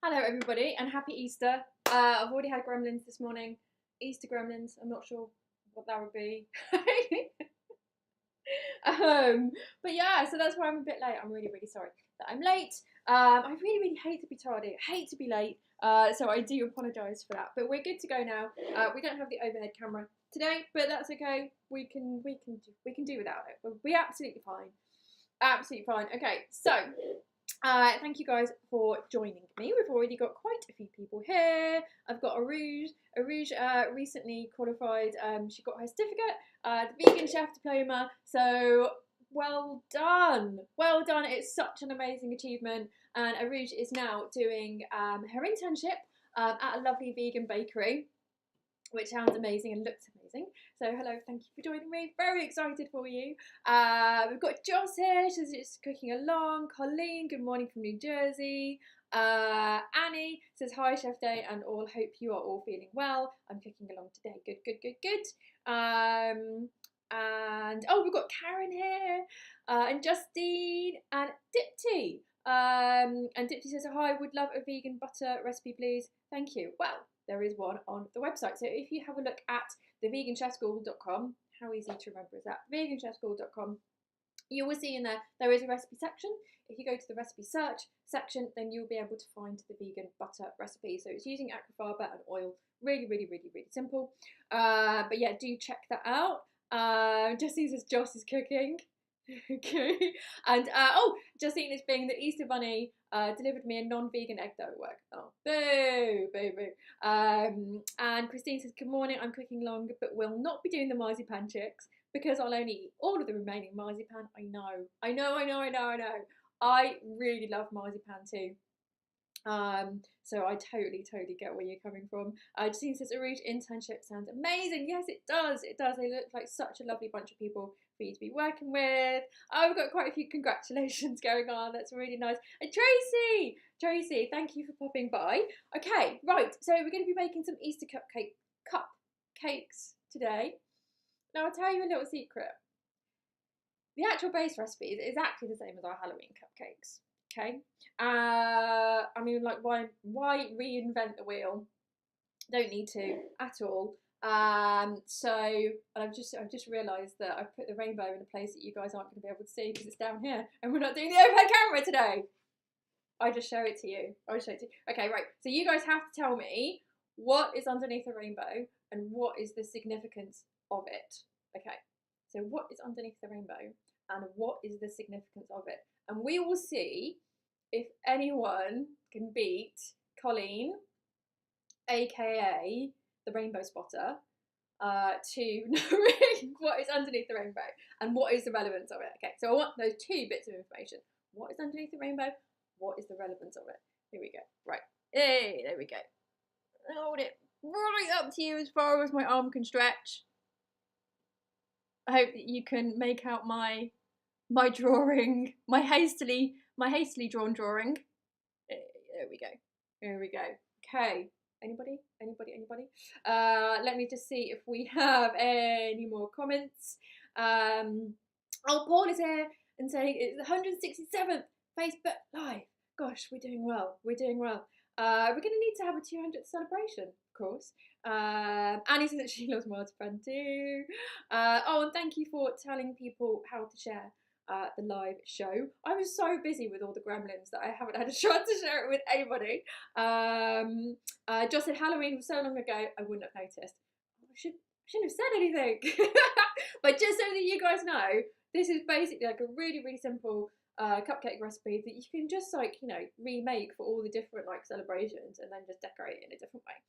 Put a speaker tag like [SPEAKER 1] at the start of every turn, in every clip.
[SPEAKER 1] Hello everybody and happy Easter. I've already had gremlins this morning. Easter gremlins, I'm not sure what that would be. But yeah, so that's why I'm a bit late. I'm really sorry that I'm late. I really hate to be tardy. I hate to be late. So I do apologise for that. But we're good to go now. We don't have the overhead camera today, but that's okay. We can do without it. We'll be absolutely fine. Absolutely fine. Okay, so thank you guys for joining me. We've already got quite a few people here. I've got Arouge. Arouge recently qualified. She got her certificate, the vegan chef diploma. So well done. Well done. It's such an amazing achievement. And Arouge is now doing her internship at a lovely vegan bakery, which sounds amazing and looks amazing. So hello, thank you for joining me. Very excited for you. We've got Joss here, she's just cooking along. Colleen, good morning from New Jersey. Annie says hi Chef Day and all, hope you are all feeling well. I'm cooking along today, good. And oh, we've got Karen here, and Justine and Dipti. And Dipti says hi, would love a vegan butter recipe please. Thank you. Well, there is one on the website. So if you have a look at theveganchefschool.com, how easy to remember is that? Veganchefschool.com, you will see in there is a recipe section. If you go to the recipe search section, then you'll be able to find the vegan butter recipe. So it's using aquafaba and oil. Really simple. But yeah, do check that out. Justine says Joss is cooking. Okay. And oh, Justine is being the Easter Bunny delivered me a non-vegan egg though at work. Oh, boo. And Christine says, good morning, I'm cooking long, but will not be doing the marzipan chicks because I'll only eat all of the remaining marzipan. I know. I really love marzipan too. So I totally get where you're coming from. Justine says, Arouge internship sounds amazing. Yes, it does. They look like such a lovely bunch of people for you to be working with. We've got quite a few congratulations going on. That's really nice. And Tracy, thank you for popping by. Okay, right. So we're going to be making some Easter cupcakes today. Now I'll tell you a little secret. The actual base recipe is exactly the same as our Halloween cupcakes. Okay. I mean, like, why reinvent the wheel? Don't need to at all. So I've just realised that I've put the rainbow in a place that you guys aren't going to be able to see because it's down here, and we're not doing the overhead camera today. I just show it to you. Okay, right. So you guys have to tell me what is underneath the rainbow and what is the significance of it. Okay. So what is underneath the rainbow and what is the significance of it? And we will see if anyone can beat Colleen, aka the Rainbow Spotter, to knowing what is underneath the rainbow and what is the relevance of it. Okay, so I want those two bits of information. What is underneath the rainbow? What is the relevance of it? Here we go. Right. Hey, there we go. Hold it right up to you as far as my arm can stretch. I hope that you can make out my drawing, my hastily drawn drawing. There we go. Okay. Anybody? Let me just see if we have any more comments. Oh, Paul is here and saying it's the 167th Facebook Live. Gosh, we're doing well. We're going to need to have a 200th celebration, of course. Annie says that she loves marzipan too. Oh, and thank you for telling people how to share the live show. I was so busy with all the gremlins that I haven't had a chance to share it with anybody. Joss said Halloween was so long ago, I wouldn't have noticed. I shouldn't have said anything. But just so that you guys know, this is basically like a really simple cupcake recipe that you can just, like, you know, remake for all the different like celebrations and then just decorate it in a different way.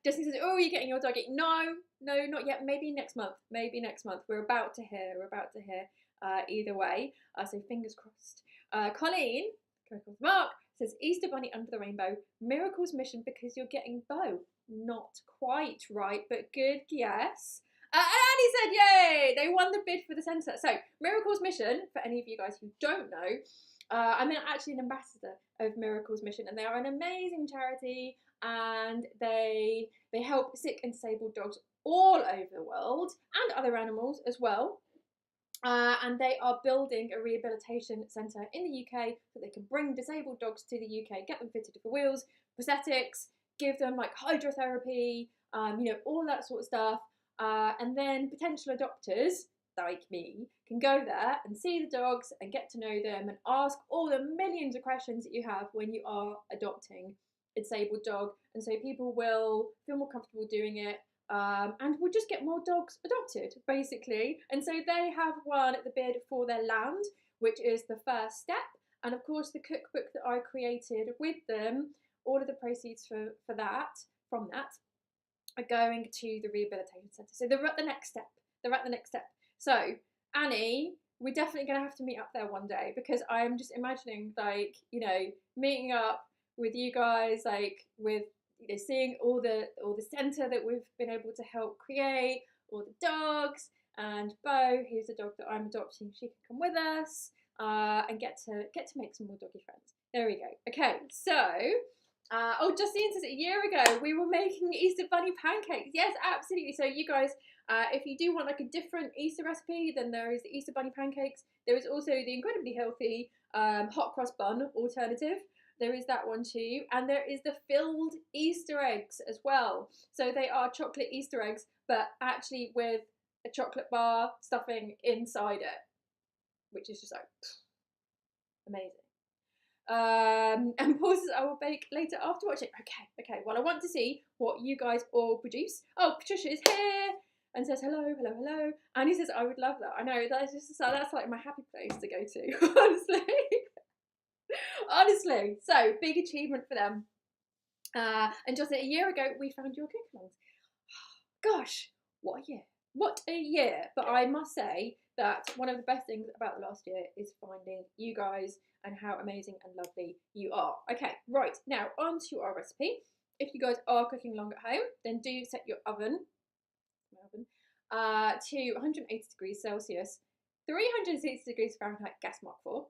[SPEAKER 1] Justin says, oh, you're getting your doggy. No, not yet. Maybe next month. We're about to hear either way. So fingers crossed. Colleen, Mark, says Easter Bunny under the rainbow, Miracle's mission because you're getting both. Not quite right, but good guess. And Annie said, yay, they won the bid for the centre. So Miracle's mission, for any of you guys who don't know, I'm actually an ambassador of Miracle's mission, and they are an amazing charity, and they help sick and disabled dogs all over the world and other animals as well. And they are building a rehabilitation centre in the UK so they can bring disabled dogs to the UK, get them fitted for wheels, prosthetics, give them like hydrotherapy, all that sort of stuff. And then potential adopters like me can go there and see the dogs and get to know them and ask all the millions of questions that you have when you are adopting a disabled dog. And so people will feel more comfortable doing it. And we'll just get more dogs adopted, basically. And so they have won the bid for their land, which is the first step. And of course, the cookbook that I created with them, all of the proceeds from that are going to the rehabilitation centre. So they're at the next step. So Annie, we're definitely going to have to meet up there one day, because I'm just imagining, like, meeting up with you guys, like with seeing all the centre that we've been able to help create, all the dogs, and Bo, who's the dog that I'm adopting, she can come with us and get to make some more doggy friends. There we go. Okay, so Justine says a year ago we were making Easter bunny pancakes. Yes, absolutely. So you guys, if you do want like a different Easter recipe, then there is the Easter bunny pancakes. There is also the incredibly healthy hot cross bun alternative. There is that one too. And there is the filled Easter eggs as well. So they are chocolate Easter eggs, but actually with a chocolate bar stuffing inside it, which is just like amazing. And Paul says, I will bake later after watching. Okay. Well, I want to see what you guys all produce. Oh, Patricia is here and says hello. And he says, I would love that. I know, that's like my happy place to go to, honestly. So big achievement for them. And just a year ago we found your Cookalongs. Gosh, what a year. But I must say that one of the best things about the last year is finding you guys and how amazing and lovely you are. Okay, right, now on to our recipe. If you guys are cooking along at home, then do set your oven to 180 degrees Celsius, 360 degrees Fahrenheit, gas mark 4.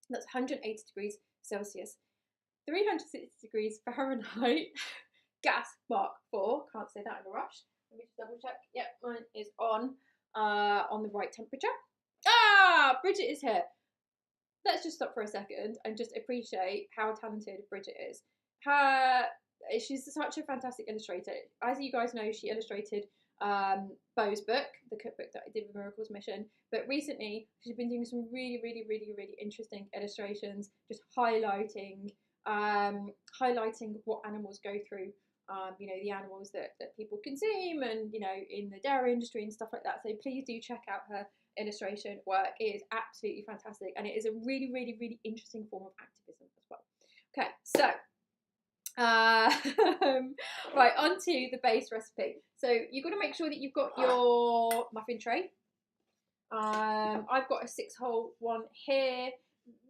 [SPEAKER 1] That's 180 degrees Celsius, 360 degrees Fahrenheit, gas mark 4. Can't say that in a rush. Let me just double check. Yep, mine is on the right temperature. Bridget is here. Let's just stop for a second and just appreciate how talented Bridget is. She's such a fantastic illustrator. As you guys know, she illustrated Bo's book, the cookbook that I did with Miracles Mission. But recently, she's been doing some really interesting illustrations, just highlighting what animals go through. The animals that people consume, and in the dairy industry and stuff like that. So please do check out her illustration work. It is absolutely fantastic, and it is a really interesting form of activism as well. Okay, so right, on to the base recipe. So you've got to make sure that you've got your muffin tray. I've got a 6-hole one here.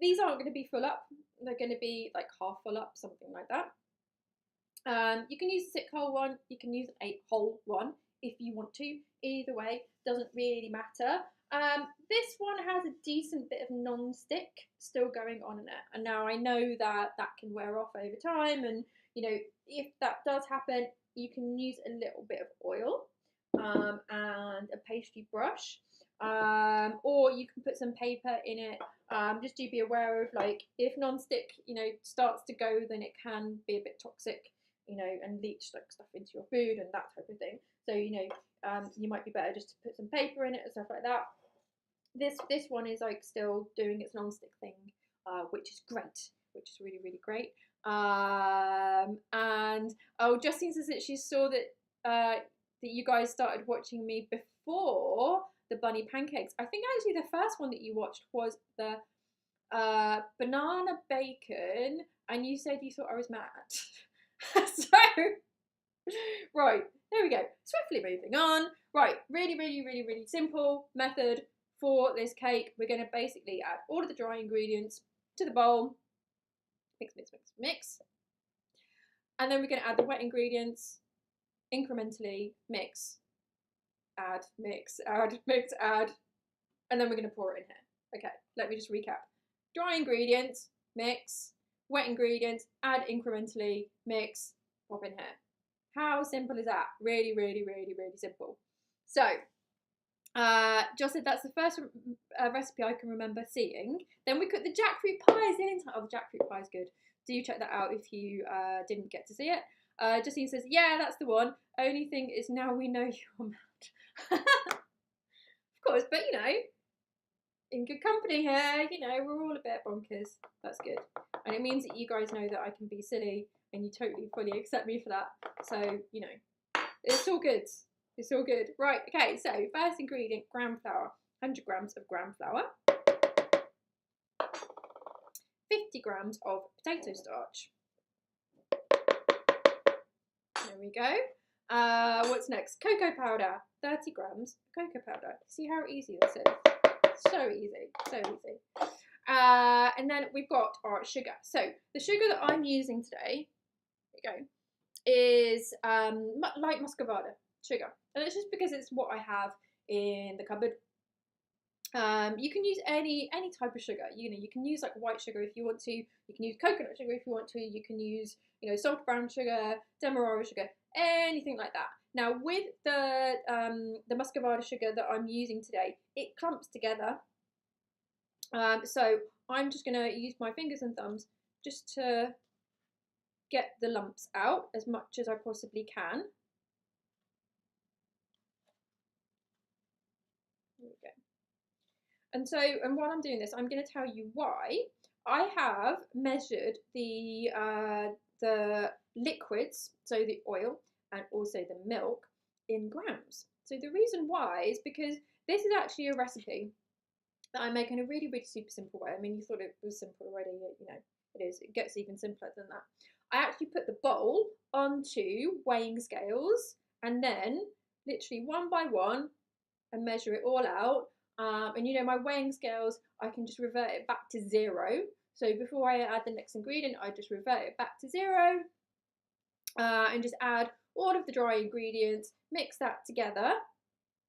[SPEAKER 1] These aren't going to be full up. They're going to be like half full up, something like that. You can use a 6-hole one, you can use an 8-hole one if you want to. Either way, doesn't really matter. This one has a decent bit of non-stick still going on in it. And now I know that can wear off over time, and if that does happen, you can use a little bit of oil and a pastry brush. Or you can put some paper in it. Just do be aware of, like, if non-stick starts to go, then it can be a bit toxic, and leach like stuff into your food and that type of thing. So you might be better just to put some paper in it and stuff like that. This one is like still doing its non-stick thing, which is great, which is really great. And Justine says that she saw that you guys started watching me before the bunny pancakes. I think actually the first one that you watched was the banana bacon, and you said you thought I was mad. So, right, there we go. Swiftly moving on. Right, really simple method for this cake. We're going to basically add all of the dry ingredients to the bowl. Mix. And then we're going to add the wet ingredients incrementally. Mix, add. And then we're going to pour it in here. Okay, let me just recap. Dry ingredients, mix. Wet ingredients, add incrementally, mix, pop in here. How simple is that? Really simple. So, Joss said that's the first recipe I can remember seeing. Then we cooked the jackfruit pies the entire. Oh, the jackfruit pie is good. Do check that out if you didn't get to see it. Justine says, yeah, that's the one. Only thing is now we know you're mad. Of course, but you know, in good company here, you know, we're all a bit bonkers. That's good. And it means that you guys know that I can be silly and you totally fully accept me for that. So, you know, it's all good. It's all good. Right, okay, so first ingredient, gram flour. 100 grams of gram flour. 50 grams of potato starch. There we go. What's next? Cocoa powder. 30 grams of cocoa powder. See how easy this is? So easy, so easy. And then we've got our sugar. So the sugar that I'm using today, there you go, is light muscovado sugar. And it's just because it's what I have in the cupboard. You can use any type of sugar. You know, you can use like white sugar if you want to. You can use coconut sugar if you want to. You can use, you know, soft brown sugar, demerara sugar, anything like that. Now with the muscovado sugar that I'm using today, it clumps together. So I'm just going to use my fingers and thumbs just to get the lumps out as much as I possibly can. There we go. And so, and while I'm doing this, I'm going to tell you why I have measured the liquids, so the oil and also the milk, in grams. So the reason why is because this is actually a recipe that I make in a really, really super simple way. I mean, you thought it was simple already, you know, it is. It gets even simpler than that. I actually put the bowl onto weighing scales and then literally one by one and measure it all out. And you know, my weighing scales, I can just revert it back to 0. So before I add the next ingredient, I just revert it back to 0 and just add all of the dry ingredients, mix that together,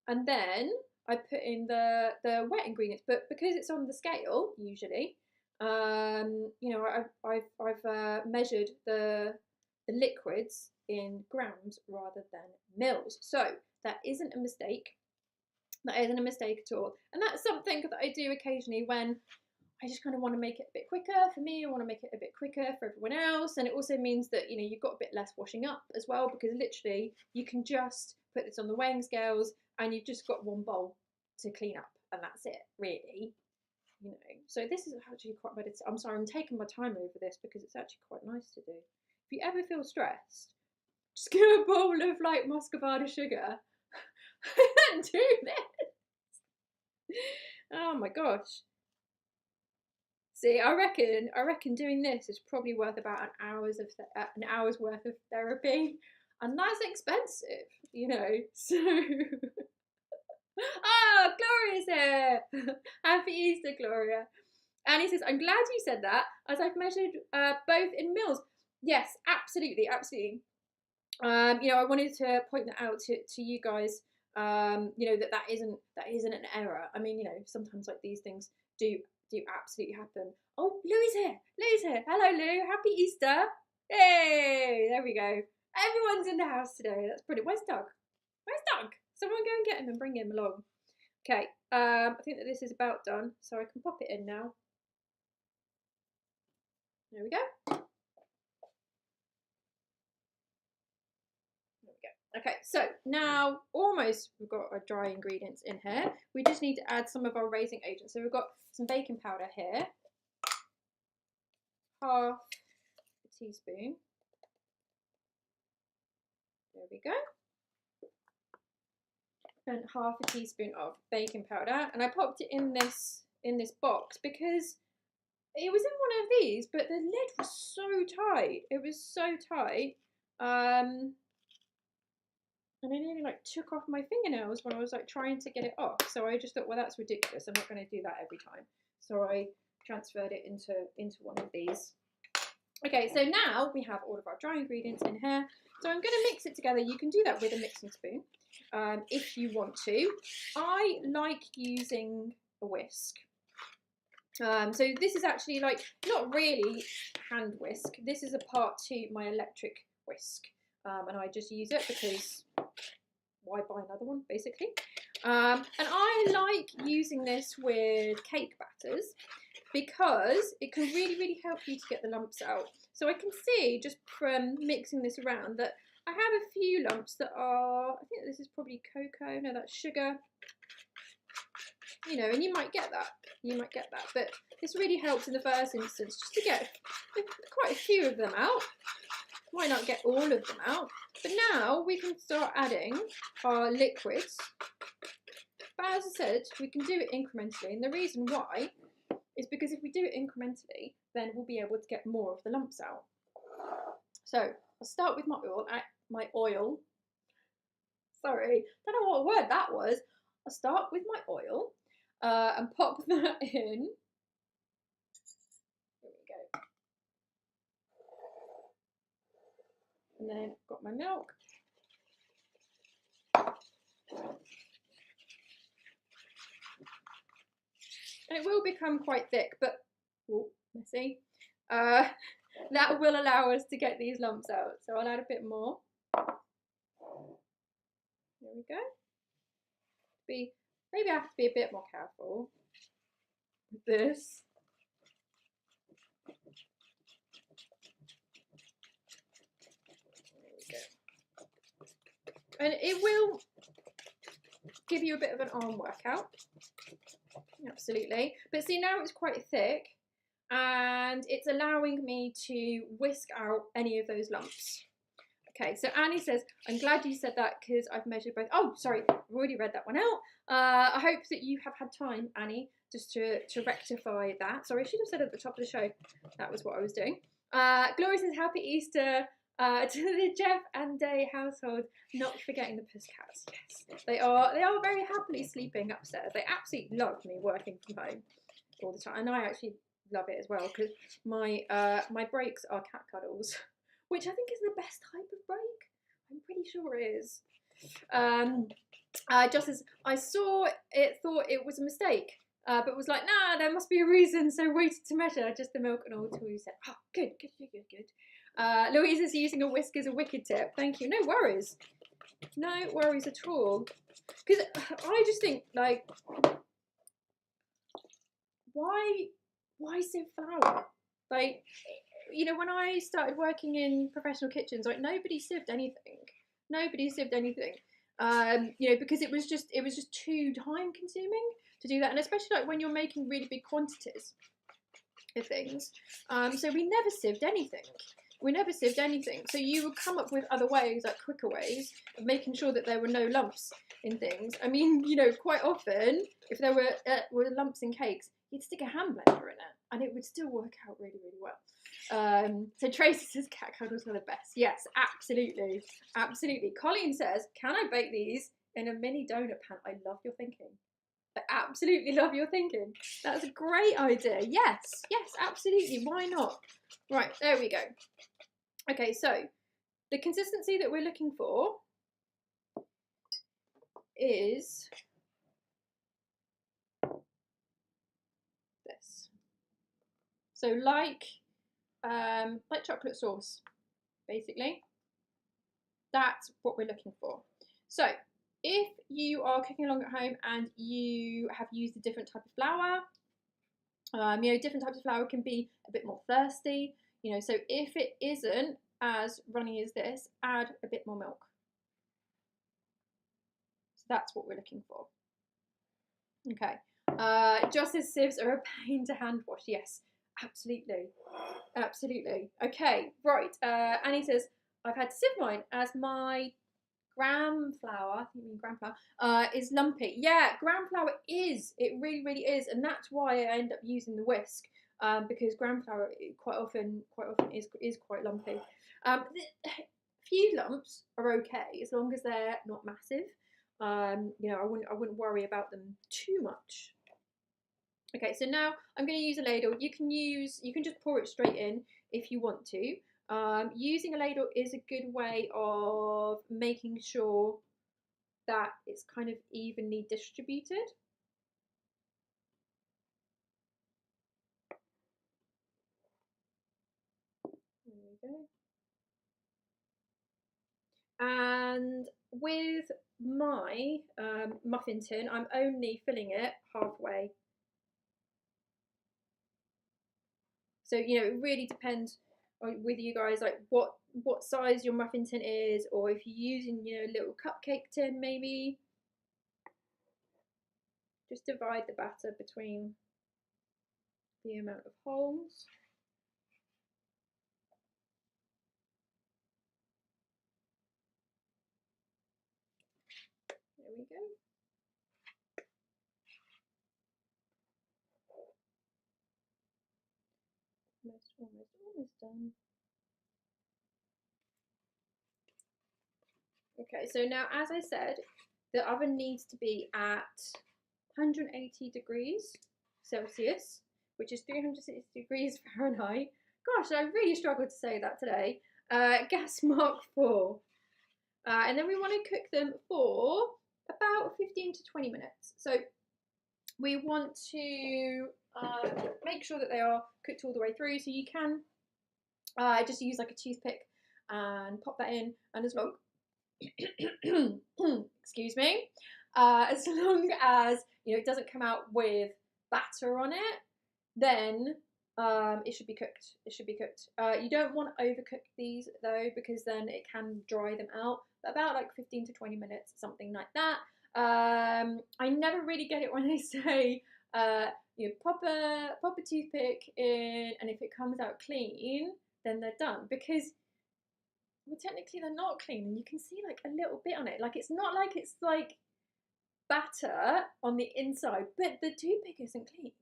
[SPEAKER 1] and then I put in the wet ingredients. But because it's on the scale, usually, you know, I've measured the liquids in grams rather than mils. So that isn't a mistake. That isn't a mistake at all. And that's something that I do occasionally when I just kind of want to make it a bit quicker for me. I want to make it a bit quicker for everyone else. And it also means that, you know, you've got a bit less washing up as well, because literally you can just put this on the weighing scales and you've just got one bowl to clean up and that's it, really. You know, so this is actually quite meditative. I'm sorry, I'm taking my time over this because it's actually quite nice to do. If you ever feel stressed, just get a bowl of like muscovado sugar and do this. Oh my gosh. See, I reckon doing this is probably worth about an hour's worth of therapy, and that's expensive, you know. So, ah, Gloria's here. Happy Easter, Gloria. And he says, "I'm glad you said that, as I've measured both in mils." Yes, absolutely, absolutely. You know, I wanted to point that out to you guys. You know, that isn't an error. I mean, you know, sometimes like these things do absolutely happen. Oh, Lou's here. Lou's here. Hello, Lou. Happy Easter. Hey, there we go. Everyone's in the house today. That's brilliant. Where's Doug? Where's Doug? Someone go and get him and bring him along. Okay. I think that this is about done, so I can pop it in now. There we go. Okay, so now almost we've got our dry ingredients in here. We just need to add some of our raising agents. So we've got some baking powder here, half a teaspoon. There we go. And half a teaspoon of baking powder. And I popped it in this box because it was in one of these, but the lid was so tight. It was so tight. And I nearly like took off my fingernails when I was like trying to get it off. So I just thought, well, that's ridiculous. I'm not going to do that every time. So I transferred it into one of these. Okay, so now we have all of our dry ingredients in here. So I'm going to mix it together. You can do that with a mixing spoon if you want to. I like using a whisk. So this is actually like not really hand whisk. This is a part to my electric whisk. And I just use it because why buy another one, basically. And I like using this with cake batters because it can really, really help you to get the lumps out. So I can see just from mixing this around that I have a few lumps that are, I think this is probably cocoa, no, that's sugar. You know, and you might get that, but this really helps in the first instance just to get quite a few of them out. Might not get all of them out, but now we can start adding our liquids. But as I said, we can do it incrementally, and the reason why is because if we do it incrementally, then we'll be able to get more of the lumps out. So I'll start with my oil. Sorry, don't know what word that was. I'll start with my oil and pop that in. There we go. And then I've got my milk. And it will become quite thick, but messy. That will allow us to get these lumps out. So I'll add a bit more. There we go. Maybe I have to be a bit more careful with this. There we go. And it will give you a bit of an arm workout. Absolutely. But see, now it's quite thick and it's allowing me to whisk out any of those lumps. Okay, so Annie says, I'm glad you said that because I've measured both. Oh, sorry, I've already read that one out. I hope that you have had time, Annie, just to rectify that. Sorry, I should have said at the top of the show that was what I was doing. Gloria says, Happy Easter to the Jeff and Day household, not forgetting the pussycats. Yes, they are very happily sleeping upstairs. They absolutely love me working from home all the time, and I actually love it as well because my breaks are cat cuddles, which I think is the best type of break. I'm pretty sure it is. Just as I saw it, thought it was a mistake, but was like, nah, there must be a reason, so waited to measure just the milk and all till you said, oh, good. Louise is using a whisk as a wicked tip. Thank you. No worries. No worries at all. Because I just think, like, why sieve flour? Like, you know, when I started working in professional kitchens, like nobody sieved anything. You know, because it was just too time consuming to do that, and especially like when you're making really big quantities of things. So we never sieved anything. So you would come up with other ways, like quicker ways of making sure that there were no lumps in things. I mean, you know, quite often if there were lumps in cakes, you'd stick a hand blender in it and it would still work out really, really well. So Tracy says cat cuddles are the best. Yes, absolutely. Colleen says, can I bake these in a mini donut pan? I love your thinking. I absolutely love your thinking. That's a great idea. Yes, absolutely. Why not? Right, there we go. Okay, so the consistency that we're looking for is this. So like chocolate sauce, basically. That's what we're looking for. So if you are cooking along at home and you have used a different type of flour, you know, different types of flour can be a bit more thirsty, you know, so if it isn't as runny as this, add a bit more milk. So that's what we're looking for. Okay. Joss's sieves are a pain to hand wash. Yes, absolutely. Okay, right. Annie says, I've had to sieve mine as my gram flour, I think you mean gram flour, is lumpy. Yeah, gram flour is. It really, really is. And that's why I end up using the whisk, because gram flour quite often is quite lumpy. Few lumps are okay as long as they're not massive. You know, I wouldn't worry about them too much. Okay, so now I'm going to use a ladle. You can just pour it straight in if you want to. Using a ladle is a good way of making sure that it's kind of evenly distributed. There we go. And with my muffin tin, I'm only filling it halfway. So, you know, it really depends with you guys, like what size your muffin tin is, or if you're using, you know, a little cupcake tin maybe. Just divide the batter between the amount of holes. There we go. Almost done. Okay, so now, as I said, the oven needs to be at 180 degrees Celsius, which is 360 degrees Fahrenheit. Gosh, I really struggled to say that today. Gas mark 4. And then we want to cook them for about 15 to 20 minutes. So we want to make sure that they are cooked all the way through. So you can just use like a toothpick and pop that in, and as long excuse me, as long as, you know, it doesn't come out with batter on it, then it should be cooked. It should be cooked. You don't want to overcook these though, because then it can dry them out. But about like 15 to 20 minutes, something like that. I never really get it when they say, you know, pop a toothpick in, and if it comes out clean, then they're done, because, well, technically they're not clean, and you can see like a little bit on it. Like, it's not like it's like batter on the inside, but the toothpick isn't clean.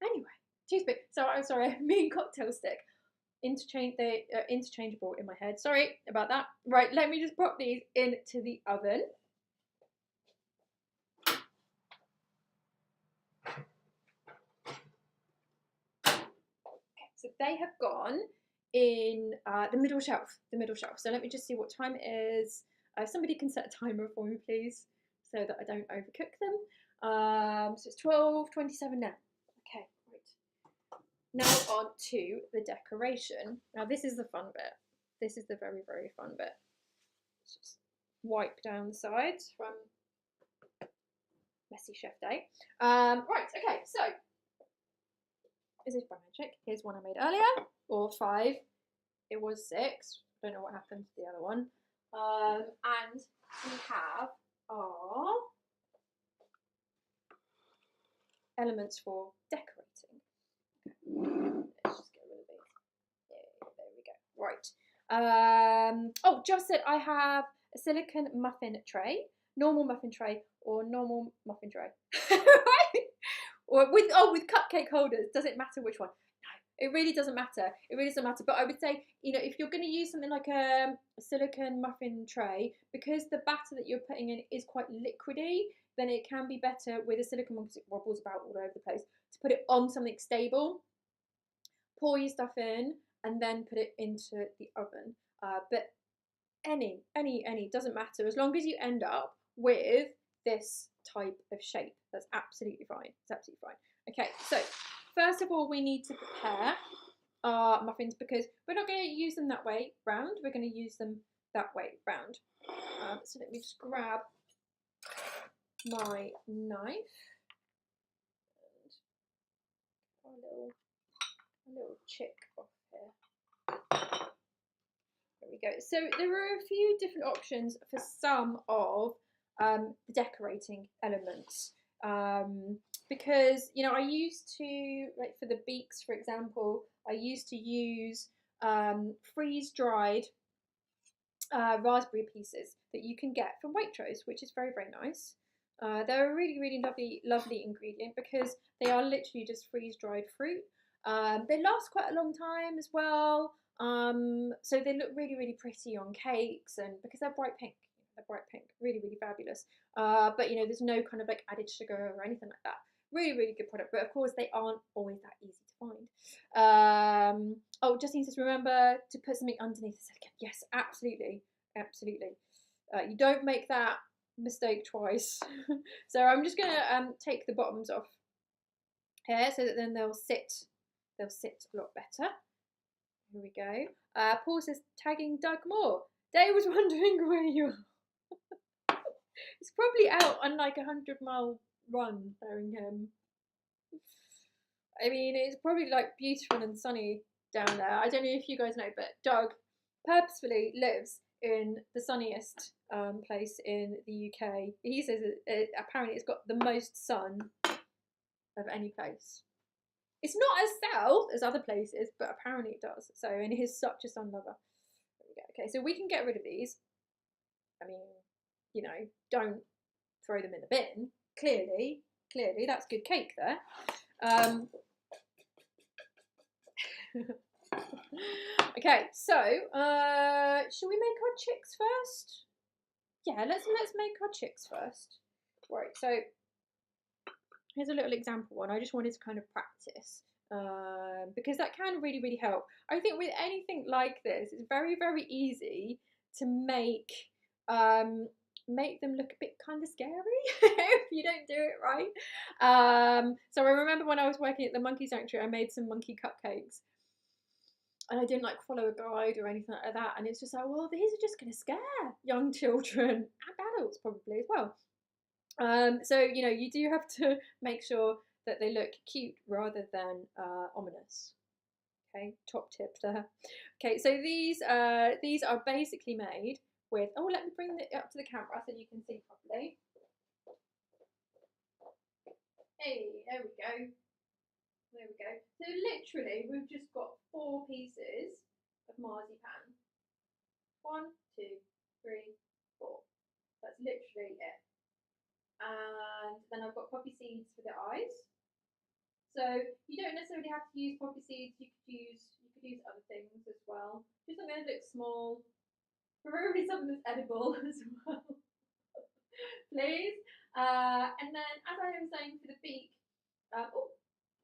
[SPEAKER 1] Anyway, toothpick. So I'm sorry, I mean cocktail stick. They are interchangeable in my head. Sorry about that. Right, let me just pop these into the oven. Okay, so they have gone in the middle shelf. So let me just see what time it is. If somebody can set a timer for me, please, so that I don't overcook them. So it's 12:27 now. Okay, right. Now on to the decoration. Now this is the fun bit. This is the very, very fun bit. Let's just wipe down the sides from messy chef day. Right, okay, so is this by magic? Here's one I made earlier, or 5. It was 6. Don't know what happened to the other one. And we have our elements for decorating. Okay. Let's just get rid of these. Yeah, there we go. Right. Oh, just said I have a silicone muffin tray, normal muffin tray, or normal muffin tray. Right? Or with cupcake holders. Does it matter which one? No, it really doesn't matter. It really doesn't matter. But I would say, you know, if you're going to use something like a silicone muffin tray, because the batter that you're putting in is quite liquidy, then it can be better with a silicone one, because it wobbles about all over the place, to put it on something stable. Pour your stuff in and then put it into the oven. But any doesn't matter, as long as you end up with this type of shape. That's absolutely fine. It's absolutely fine. Okay, so first of all, we need to prepare our muffins, because we're not going to use them that way round. We're going to use them that way round. So let me just grab my knife and a little chip off here. There we go. So there are a few different options for some of the decorating elements, because, you know, I used to, like for the beaks, for example, I used to use freeze-dried raspberry pieces that you can get from Waitrose, which is very, very nice. They're a really, really lovely ingredient, because they are literally just freeze-dried fruit. They last quite a long time as well. So they look really, really pretty on cakes, and because they're bright pink, really, really fabulous. But, you know, there's no kind of like added sugar or anything like that. Really, really good product, but of course they aren't always that easy to find. Oh, Justine says, remember to put something underneath the silicone. Yes, absolutely. You don't make that mistake twice. So I'm just gonna take the bottoms off here, so that then they'll sit a lot better. Here we go. Paul says, tagging Doug Moore. Dave was wondering where you are. It's probably out on like 100-mile run, Birmingham. I mean, it's probably like beautiful and sunny down there. I don't know if you guys know, but Doug purposefully lives in the sunniest place in the UK. He says apparently it's got the most sun of any place. It's not as south as other places, but apparently it does. So, and he's such a sun lover. There we go. Okay, so we can get rid of these. I mean, you know, don't throw them in the bin. Clearly, that's good cake there. Okay, so shall we make our chicks first? Yeah, let's make our chicks first. Right, so here's a little example one. I just wanted to kind of practice because that can really help. I think with anything like this, it's very easy to make them look a bit kind of scary if you don't do it right. So I remember when I was working at the monkey sanctuary, I made some monkey cupcakes. And I didn't like follow a guide or anything like that. And it's just like, well, these are just going to scare young children and adults probably as well. So, you know, you do have to make sure that they look cute rather than ominous. Okay, top tip there. Okay, so these are basically made with, oh, let me bring it up to the camera so you can see properly. Hey, there we go. There we go. So literally, we've just got 4 pieces of marzipan. 1, 2, 3, 4. That's literally it. And then I've got poppy seeds for the eyes. So you don't necessarily have to use poppy seeds. You could use other things as well. Just something that looks small. Preferably something that's edible as well. Please. And then, as I was saying, for the beak. Oh,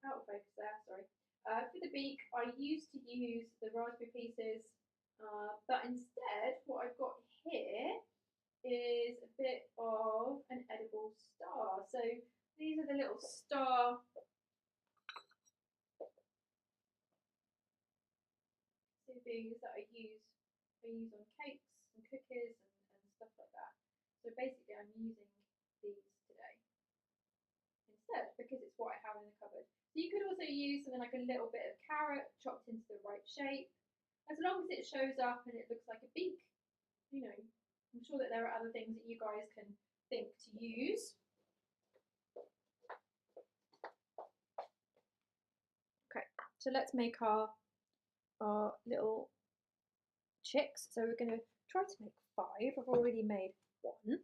[SPEAKER 1] out of focus there. Sorry. For the beak, I used to use the raspberry pieces, but instead, what I've got here is a bit of an edible star. So these are the little star things that I use on cakes and cookies and stuff like that. So basically, I'm using these today instead because it's what I have in the cupboard. So you could also use something like a little bit of carrot chopped into the right shape, as long as it shows up and it looks like a beak. You know, I'm sure that there are other things that you guys can think to use. Okay, so let's make our little chicks. So we're going to try to make 5. I've already made 1.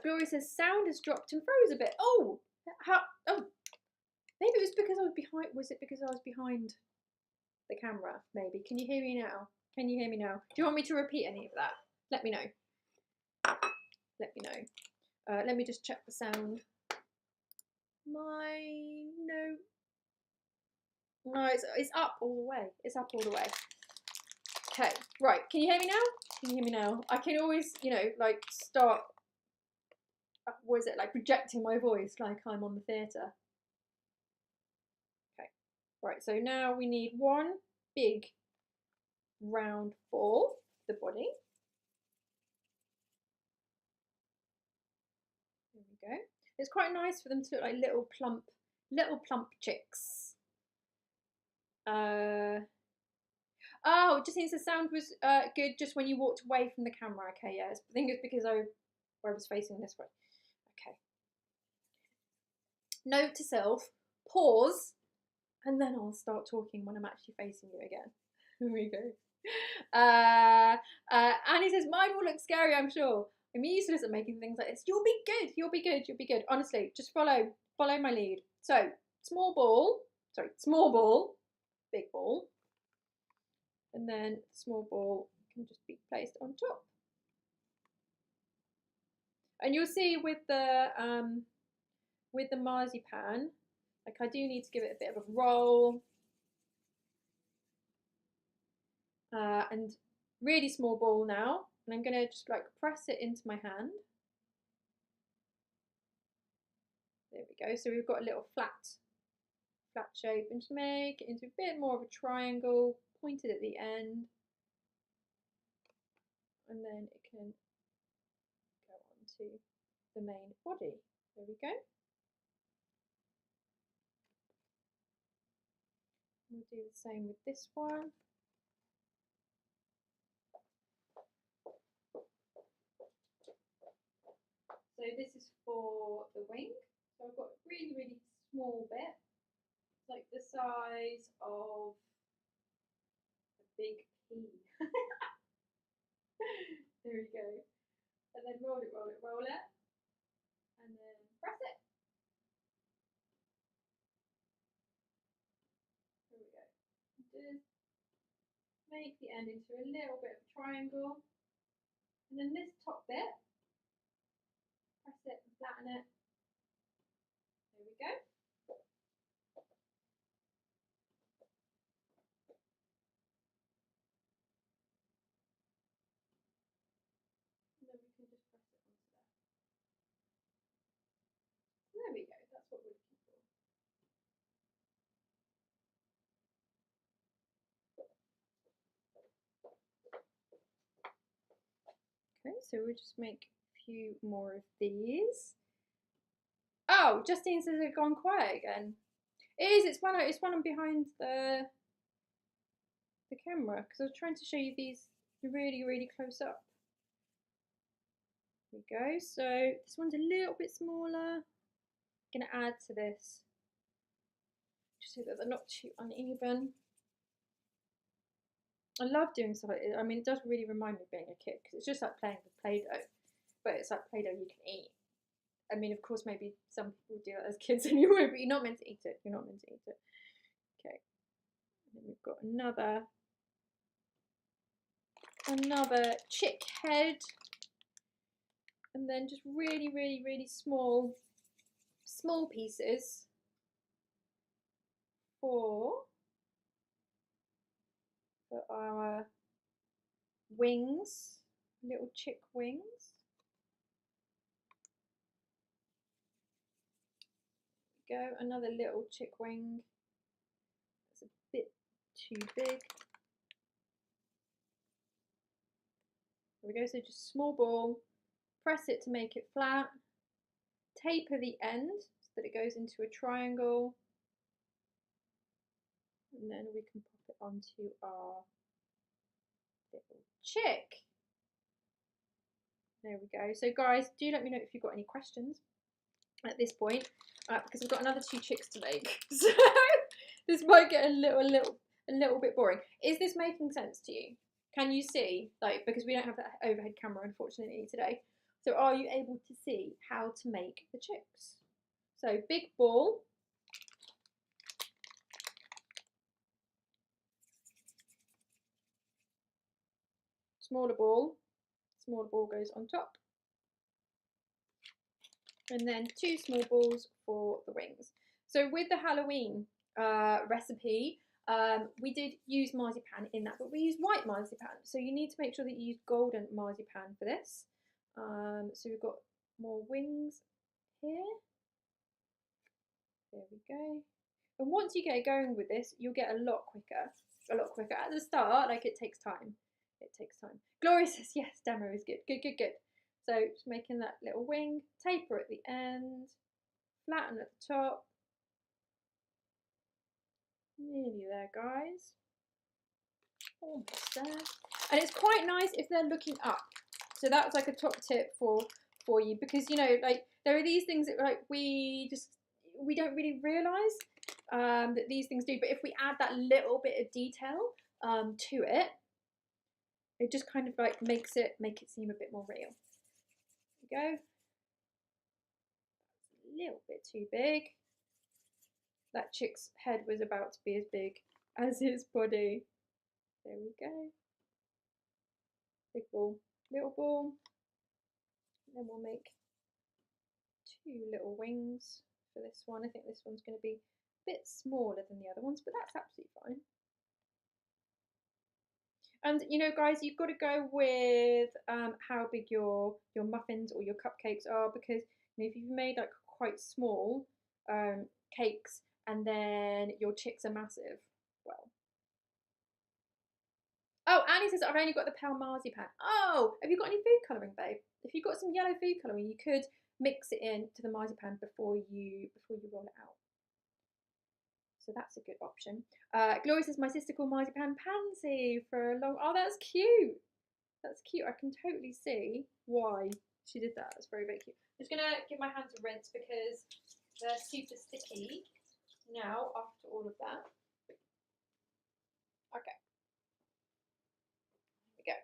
[SPEAKER 1] Gloria says sound has dropped and froze a bit. Oh, how? Oh, maybe it was because I was behind. Was it because I was behind the camera? Maybe. Can you hear me now? Can you hear me now? Do you want me to repeat any of that? Let me know. Let me know. Let me just check the sound. No, it's up all the way. It's up all the way. Okay, right. Can you hear me now? Can you hear me now? I can always, you know, like start. What is it, like projecting my voice like I'm on the theatre? Okay, right. So now we need 1 big round ball for the body. There we go. It's quite nice for them to look like little plump chicks. Oh, it just means the sound was good just when you walked away from the camera. Okay, yeah. I think it's because I was facing this way. Okay. Note to self, pause, and then I'll start talking when I'm actually facing you again. Here we go. Annie says, mine will look scary, I'm sure. I'm useless at making things like this. You'll be good. You'll be good. You'll be good. Honestly, just follow my lead. So, small ball, big ball. And then small ball can just be placed on top. And you'll see with the marzipan, like I do need to give it a bit of a roll. And really small ball now. And I'm going to just like press it into my hand. There we go. So we've got a little flat shape, and just make it into a bit more of a triangle, pointed at the end. And then it can onto the main body. There we go. We'll do the same with this one. So this is for the wing. So I've got a really, really small bit, like the size of a big pea. There we go. And then roll it, roll it, roll it. And then press it. There we go. Just make the end into a little bit of a triangle. And then this top bit, press it and flatten it. There we go. And then we can just press it onto there. There we go, that's what we're looking for. Okay, so we'll just make a few more of these. Oh, Justine says it's gone quiet again. It is, it's one behind the camera, because I was trying to show you these really, really close up. There we go, so this one's a little bit smaller. I'm gonna add to this, just so that they're not too uneven. I love doing stuff like this. I mean, it does really remind me of being a kid, because it's just like playing with Play-Doh, but it's like Play-Doh you can eat. I mean, of course, maybe some people do that as kids anyway, but you're not meant to eat it. You're not meant to eat it. Okay, and then we've got another chick head, and then just really, really, really small pieces for our wings, little chick wings. There we go, another little chick wing. That's a bit too big. There we go, so just small ball, press it to make it flat, taper the end so that it goes into a triangle, and then we can pop it onto our little chick. There we go. So guys, do let me know if you've got any questions at this point, because I've got another 2 chicks to make. So this might get a little bit boring. Is this making sense to you? Can you see, like, because we don't have that overhead camera unfortunately today, so are you able to see how to make the chicks? So big ball, smaller ball goes on top, and then 2 small balls for the wings. So with the Halloween recipe, we did use marzipan in that, but we used white marzipan. So you need to make sure that you use golden marzipan for this. So we've got more wings here. There we go. And once you get going with this, you'll get a lot quicker. At the start, like, it takes time. Gloria says, yes, demo is good. Good. So just making that little wing, taper at the end, flatten at the top. Nearly there, guys. Almost there. And it's quite nice if they're looking up. So that's like a top tip for you, because, you know, like, there are these things that, like, we don't really realise that these things do, but if we add that little bit of detail to it, it just kind of like make it seem a bit more real. There we go. A little bit too big. That chick's head was about to be as big as his body. There we go. Big ball, little ball. And then we'll make 2 little wings for this one. I think this one's going to be a bit smaller than the other ones, but that's absolutely fine. And, you know, guys, you've got to go with how big your muffins or your cupcakes are, because, you know, if you've made like quite small cakes and then your chicks are massive, well, Oh, Annie says I've only got the pale marzipan. Oh, have you got any food colouring, babe? If you've got some yellow food colouring, you could mix it in to the marzipan before you roll it out. So that's a good option. Gloria says my sister called marzipan pansy for a long. Oh, that's cute. That's cute. I can totally see why she did that. That's very, very cute. I'm just gonna give my hands a rinse because they're super sticky now after all of that. Okay. There we go.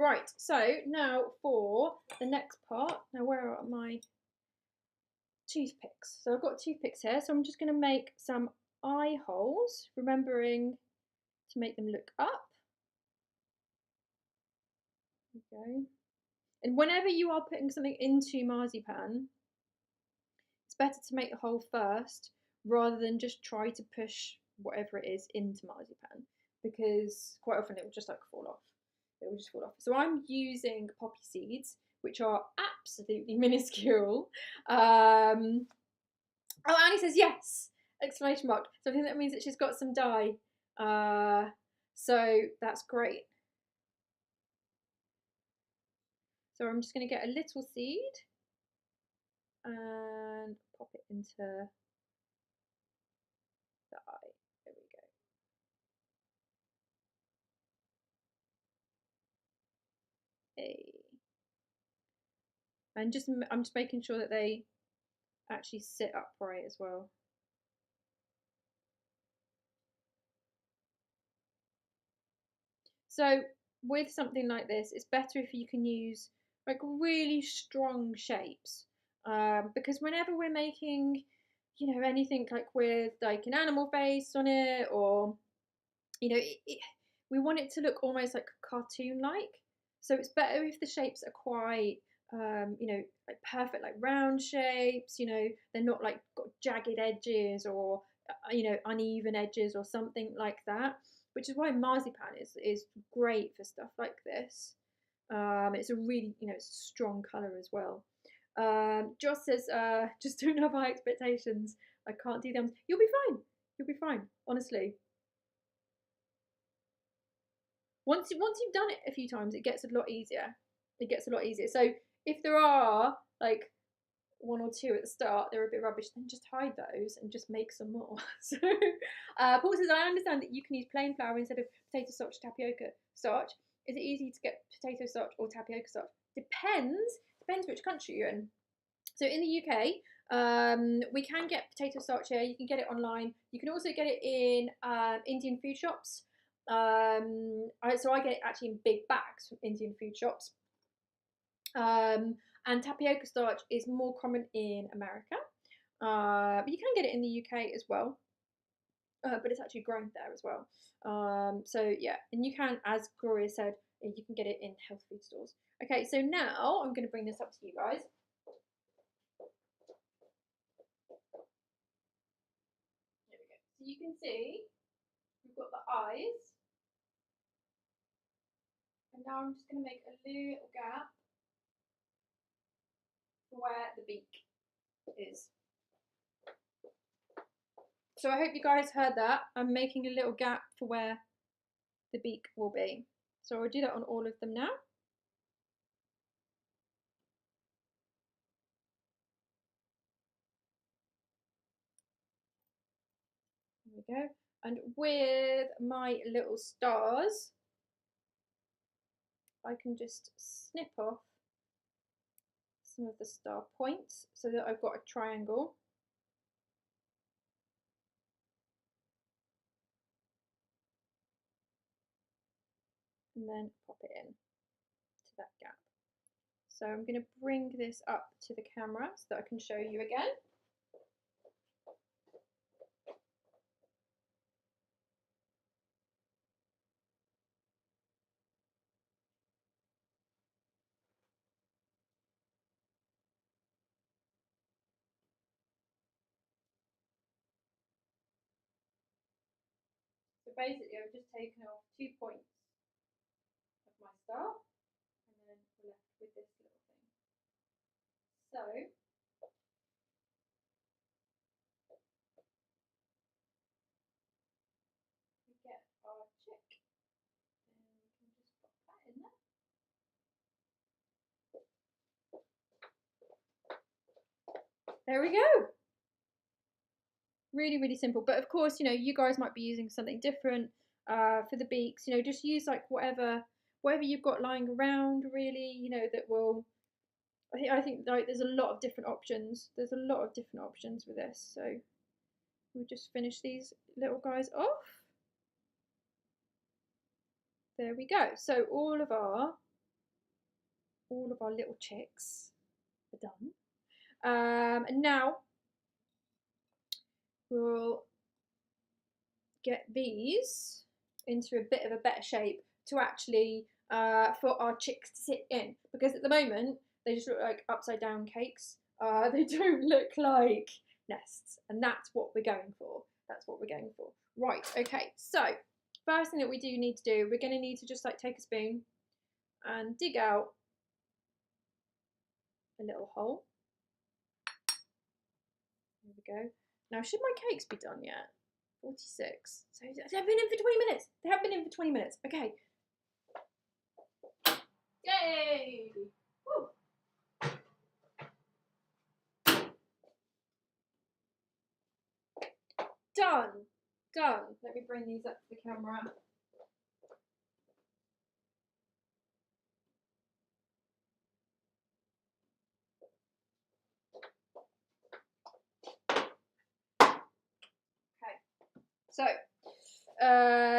[SPEAKER 1] Right. So now for the next part. Now where are my toothpicks? So I've got toothpicks here. So I'm just gonna make some eye holes, remembering to make them look up. Okay. And whenever you are putting something into marzipan, it's better to make the hole first rather than just try to push whatever it is into marzipan, because quite often it will just like fall off. It will just fall off. So I'm using poppy seeds, which are absolutely minuscule. Oh, Annie says yes! Exclamation mark. So I think that means that she's got some dye. So that's great. So I'm just going to get a little seed and pop it into the eye. There we go. Hey. And I'm just making sure that they actually sit upright as well. So with something like this, it's better if you can use like really strong shapes, because whenever we're making, you know, anything like with like an animal face on it, or you know, we want it to look almost like cartoon-like. So it's better if the shapes are quite, you know, like perfect, like round shapes. You know, they're not like got jagged edges or you know, uneven edges or something like that. Which is why marzipan is great for stuff like this. It's a really, you know, it's a strong colour as well. Joss says, just don't have high expectations. I can't do them. You'll be fine. You'll be fine. Honestly. Once you've done it a few times, it gets a lot easier. It gets a lot easier. So if there are like one or two at the start, they're a bit rubbish, then just hide those and just make some more. So Paul says, I understand that you can use plain flour instead of potato starch, tapioca starch. Is it easy to get potato starch or tapioca starch? Depends which country you're in. So in the UK, we can get potato starch here. You can get it online. You can also get it in Indian food shops. So I get it actually in big bags from Indian food shops. And tapioca starch is more common in America. But you can get it in the UK as well. But it's actually grown there as well. So yeah, and you can, as Gloria said, you can get it in health food stores. Okay, so now I'm going to bring this up to you guys. There we go. So you can see we've got the eyes, and now I'm just going to make a little gap for where the beak is. So I hope you guys heard that. I'm making a little gap for where the beak will be. So I'll do that on all of them now. There we go. And with my little stars, I can just snip off some of the star points so that I've got a triangle. And then pop it in to that gap. So I'm going to bring this up to the camera so that I can show you again. So basically I've just taken off 2 points of my star, and then we're left with this little thing. So we get our chick, and we can there we go. Really, really simple. But of course, you know, you guys might be using something different for the beaks. You know, just use like whatever you've got lying around, really. You know, that will. I think like there's a lot of different options. There's a lot of different options with this. So we'll just finish these little guys off. There we go. So all of our little chicks are done. And now we'll get these into a bit of a better shape to actually for our chicks to sit in, because at the moment they just look like upside down cakes. They don't look like nests, and that's what we're going for. That's what we're going for. Right, okay, so first thing that we do need to do, we're going to need to just like take a spoon and dig out a little hole. There we go. Now, should my cakes be done yet? 46. So they've been in for 20 minutes. They have been in for 20 minutes. Okay. Yay! Woo. Done. Done. Let me bring these up to the camera. Okay. So,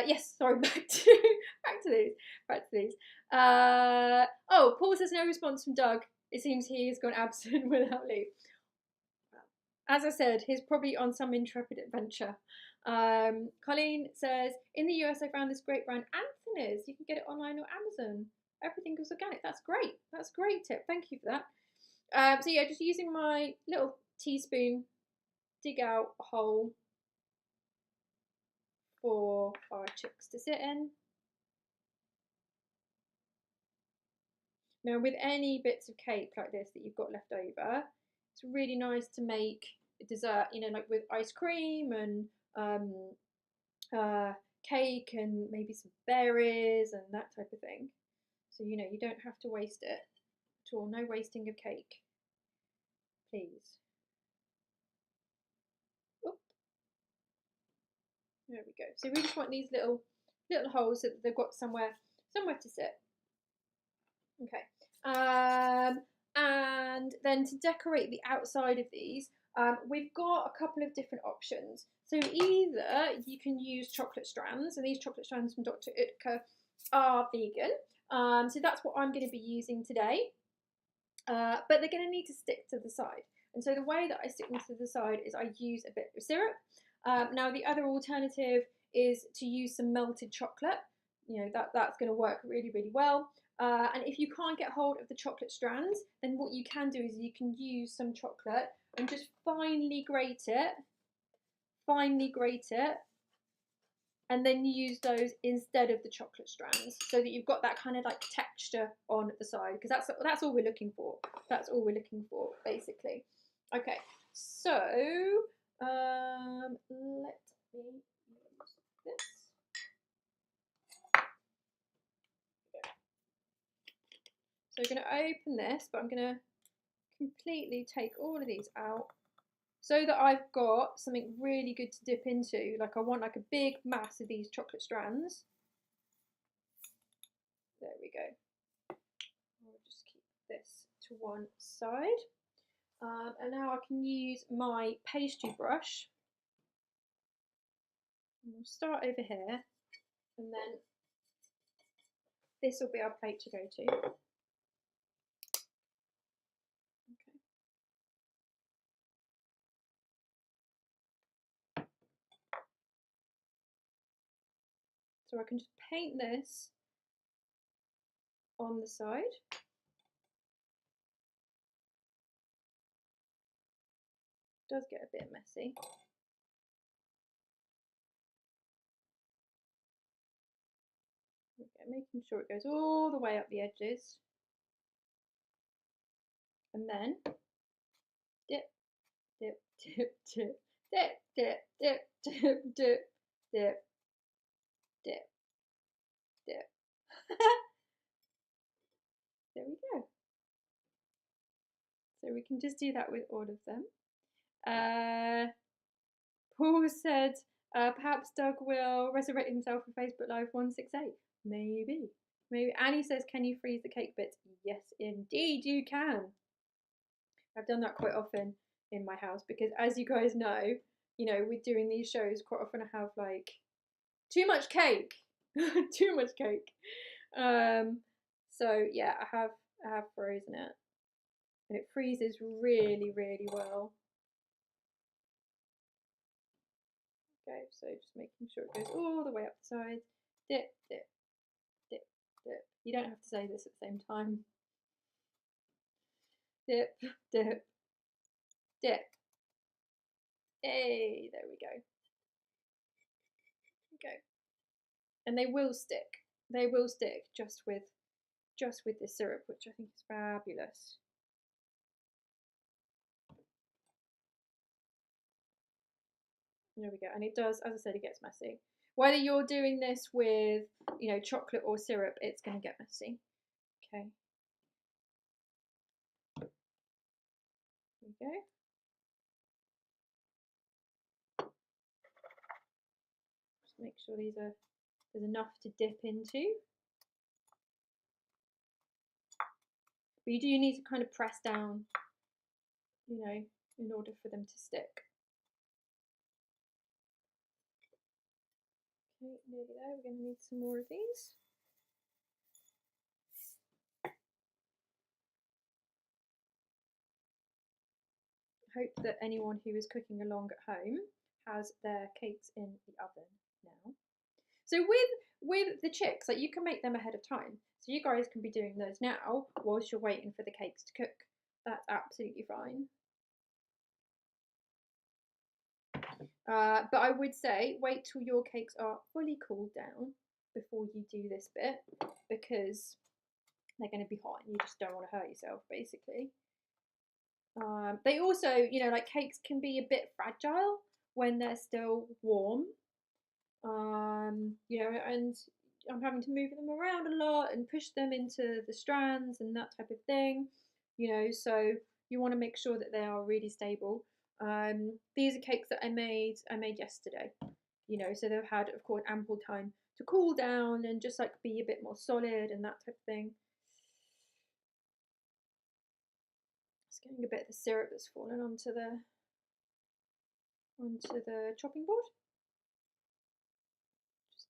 [SPEAKER 1] yes, sorry, back to these. Oh, Paul says no response from Doug. It seems he has gone absent without leave. As I said, he's probably on some intrepid adventure. Colleen says, in the US, I found this great brand, Anthony's. You can get it online or Amazon. Everything is organic. That's great. That's a great tip. Thank you for that. So yeah, just using my little teaspoon, dig out a hole for our chicks to sit in. Now, with any bits of cake like this that you've got left over, it's really nice to make a dessert, you know, like with ice cream and cake and maybe some berries and that type of thing. So, you know, you don't have to waste it at all. No wasting of cake, please. Oop. There we go. So we just want these little holes so that they've got somewhere to sit. Okay. And then to decorate the outside of these, we've got a couple of different options. So either you can use chocolate strands, and these chocolate strands from Dr. Utker are vegan. So that's what I'm going to be using today. But they're going to need to stick to the side. And so the way that I stick them to the side is I use a bit of syrup. Now the other alternative is to use some melted chocolate. You know, that's going to work really, really well. And if you can't get hold of the chocolate strands, then what you can do is you can use some chocolate and just finely grate it, and then use those instead of the chocolate strands, so that you've got that kind of like texture on the side, because that's all we're looking for. That's all we're looking for, basically. Okay, so let me use this. So I'm going to open this, but I'm going to completely take all of these out so that I've got something really good to dip into. Like I want like a big mass of these chocolate strands. There we go. I'll just keep this to one side. And now I can use my pastry brush. And we'll start over here, and then this will be our plate to go to. So I can just paint this on the side. It does get a bit messy. Okay, making sure it goes all the way up the edges. And then dip, dip, dip, dip, dip, dip, dip, dip, dip, dip, dip, dip. There we go. So we can just do that with all of them. Paul said, perhaps Doug will resurrect himself for Facebook Live 168. Maybe. Maybe. Annie says, can you freeze the cake bits? Yes, indeed you can. I've done that quite often in my house because, as you guys know, with doing these shows, quite often I have like too much cake. Too much cake. So yeah, I have frozen it. And it freezes really, really well. Okay, so just making sure it goes all the way up the side. Dip, dip, dip, dip. You don't have to say this at the same time. Dip, dip, dip. Hey, there we go. Okay. And they will stick. They will stick just with the syrup, which I think is fabulous. There we go. And it does, as I said, it gets messy. Whether you're doing this with, chocolate or syrup, it's going to get messy. Okay. There we go. Just make sure there's enough to dip into. But you do need to kind of press down, in order for them to stick. Okay, nearly there. We're going to need some more of these. I hope that anyone who is cooking along at home has their cakes in the oven now. So with the chicks, like, you can make them ahead of time. So you guys can be doing those now whilst you're waiting for the cakes to cook. That's absolutely fine. But I would say wait till your cakes are fully cooled down before you do this bit, because they're going to be hot and you just don't want to hurt yourself, basically. They also, like, cakes can be a bit fragile when they're still warm. And I'm having to move them around a lot and push them into the strands and that type of thing, so you want to make sure that they are really stable. These are cakes that I made yesterday, so they've had, of course, ample time to cool down and just like be a bit more solid and that type of thing. Just getting a bit of the syrup that's fallen onto the chopping board. Just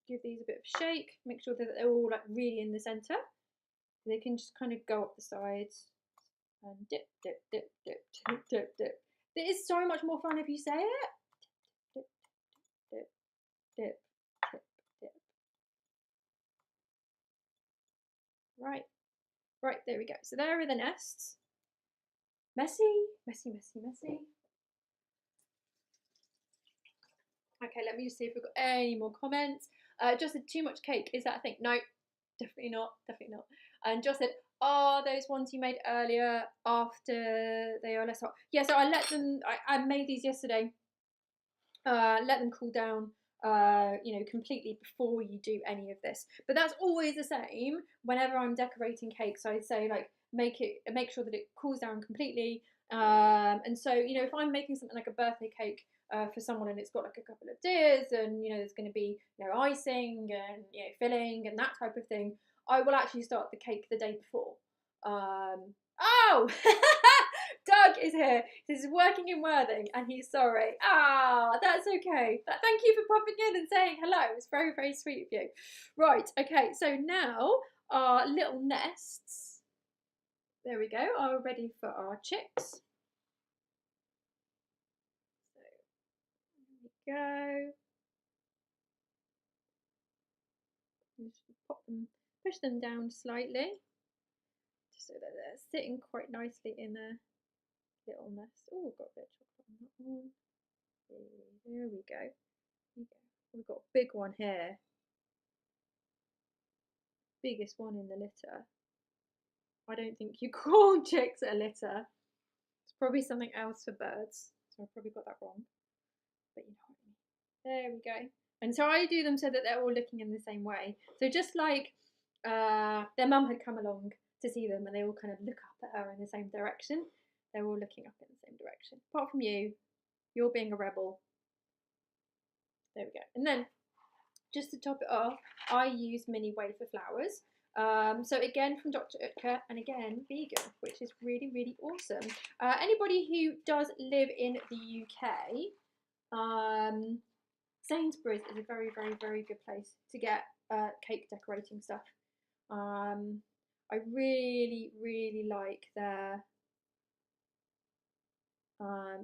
[SPEAKER 1] give these a bit of a shake, make sure that they're all like really in the center. They can just kind of go up the sides and dip, dip, dip, dip, dip, dip, dip. It is so much more fun if you say it. Dip, dip, dip, dip, dip. Right, there we go. So there are the nests. Messy, messy, messy, messy. Okay, let me just see if we've got any more comments. Just said, too much cake, is that a thing? No, definitely not, definitely not. And just said, those ones you made earlier after they are less hot. Yeah, so I let them, I made these yesterday. Let them cool down, completely before you do any of this. But that's always the same whenever I'm decorating cakes. I say, like, make sure that it cools down completely. And so, if I'm making something like a birthday cake for someone and it's got like a couple of tiers and there's going to be icing and filling and that type of thing, I will actually start the cake the day before. Oh, Doug is here. He's working in Worthing and he's sorry. That's okay. Thank you for popping in and saying hello. It's very, very sweet of you. Right, okay, so now our little nests, there we go, are ready for our chicks. So there we go. Just pop them, push them down slightly, just so that they're sitting quite nicely in a little nest. Oh, got a bit of chocolate on that one. There we go. We've got a big one here. Biggest one in the litter. I don't think you call chicks a litter. It's probably something else for birds. So I probably got that wrong. But you know what I mean. There we go. And so I do them so that they're all looking in the same way. So just like their mum had come along to see them and they all kind of look up at her in the same direction. They're all looking up in the same direction. Apart from you, you're being a rebel. There we go. And then, just to top it off, I use mini wafer flowers. So again from Dr. Utker, and again vegan, which is really, really awesome. Anybody who does live in the UK, Sainsbury's is a very, very, very good place to get cake decorating stuff. I really, really like their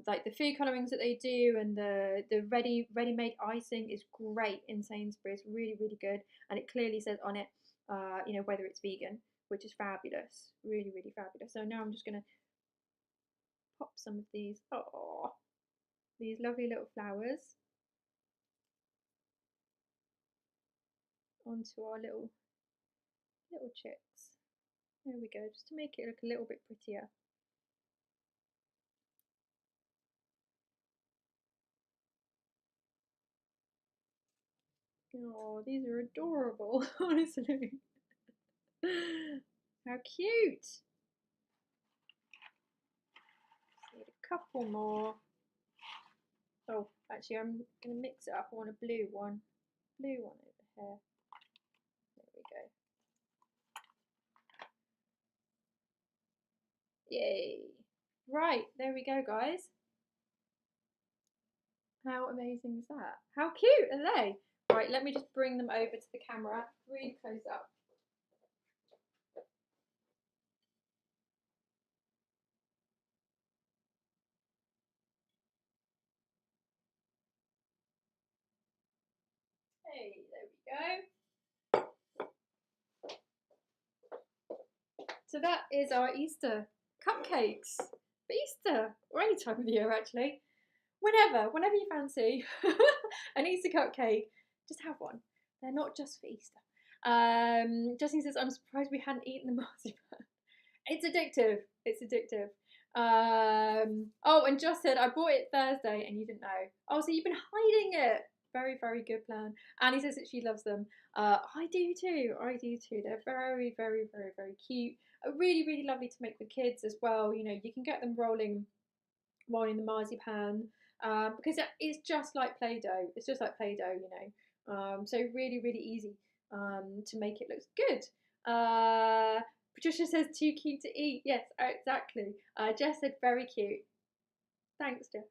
[SPEAKER 1] like the food colorings that they do, and the ready-made icing is great in Sainsbury's. Really, really good, and it clearly says on it, you know, whether it's vegan, which is fabulous. Really, really fabulous. So now I'm just gonna pop some of these. Oh, these lovely little flowers onto our little chicks. There we go, just to make it look a little bit prettier. Oh, these are adorable, honestly. How cute. Just need a couple more. Oh, actually, I'm going to mix it up. I want a blue one. Blue one over here. There we go. Yay. Right, there we go, guys. How amazing is that? How cute are they? Right, let me just bring them over to the camera, really close up. Hey, there we go. So that is our Easter cupcakes for Easter, or any time of the year actually. Whenever you fancy an Easter cupcake, just have one. They're not just for Easter. Justine says, I'm surprised we hadn't eaten the marzipan. It's addictive. It's addictive. Oh, and Joss said, I bought it Thursday and you didn't know. Oh, so you've been hiding it. Very, very good plan. Annie says that she loves them. I do too. I do too. They're very, very, very, very cute. Really, really lovely to make with kids as well. You know, you can get them rolling the marzipan, because it's just like Play-Doh. It's just like Play-Doh, you know. So really, really easy to make it look good. Patricia says too cute to eat. Yes, exactly. Jess said very cute. Thanks, Jeff.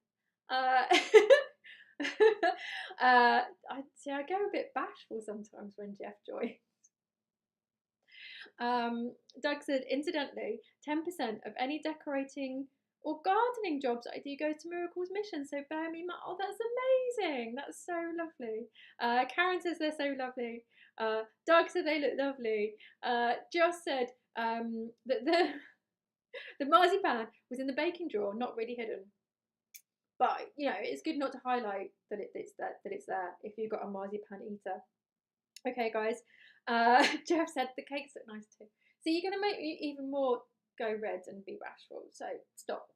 [SPEAKER 1] I go a bit bashful sometimes when Jeff joins. Doug said, incidentally, 10% of any decorating or gardening jobs I do go to Miracles Mission, so bear me in mind. Oh, that's amazing. That's so lovely. Karen says they're so lovely. Doug said they look lovely. Joss said that the marzipan was in the baking drawer, not really hidden. But, you know, it's good not to highlight that it's there if you've got a marzipan eater. Okay, guys. Jeff said the cakes look nice too. So you're going to make me even more go red and be bashful. So stop.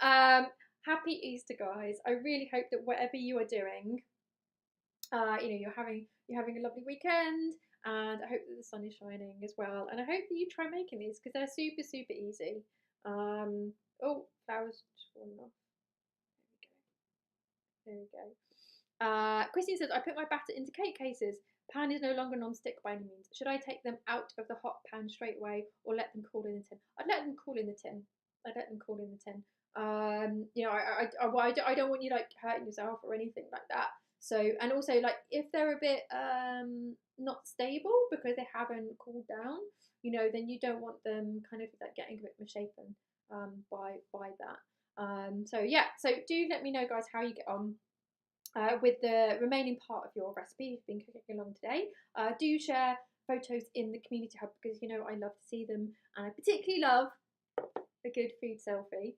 [SPEAKER 1] Happy Easter, guys. I really hope that whatever you are doing, you know, you're having a lovely weekend, and I hope that the sun is shining as well. And I hope that you try making these because they're super, super easy. Oh, flowers just falling off. There we go. Christine says, I put my batter into cake cases. Pan is no longer non-stick by any means. Should I take them out of the hot pan straight away or let them cool in the tin? I'd let them cool in the tin. You know, I don't want you like hurting yourself or anything like that. So, and also like if they're a bit not stable because they haven't cooled down, you know, then you don't want them kind of like getting a bit misshapen by that. So yeah, so do let me know, guys, how you get on with the remaining part of your recipe if you've been cooking along today. Do share photos in the community hub because you know I love to see them, and I particularly love a good food selfie.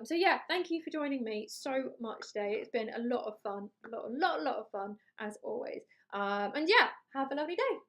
[SPEAKER 1] So yeah, thank you for joining me so much today. It's been a lot of fun, a lot of fun as always. And yeah, have a lovely day.